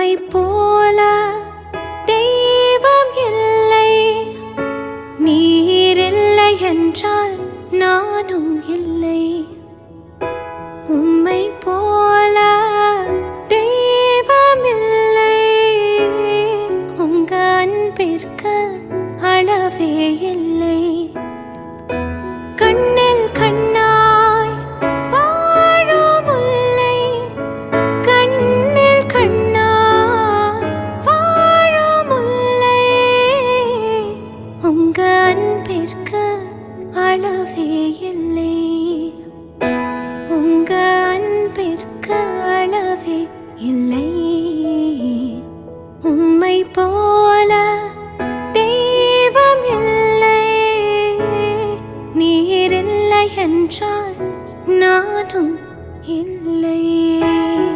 உம்மை போல தெய்வம் இல்லை. நீர் இல்லை என்றால் நானும் இல்லை. உம்மை போல தெய்வம் இல்லை. உங்க அன்பிற்கு அளவே இல்லை. கண்ணில் கண்ணாய் வாழும் முல்லை, கண்ணில் கண்ணாய் வாழும் முல்லை. உங்க அன்பிற்கு அளவே இல்லை. உங்க அன்பிற்கு அளவே இல்லை. உம்மை போல தெய்வம் இல்லை. நீர் இல்லை என்றால் நானும் இல்லை.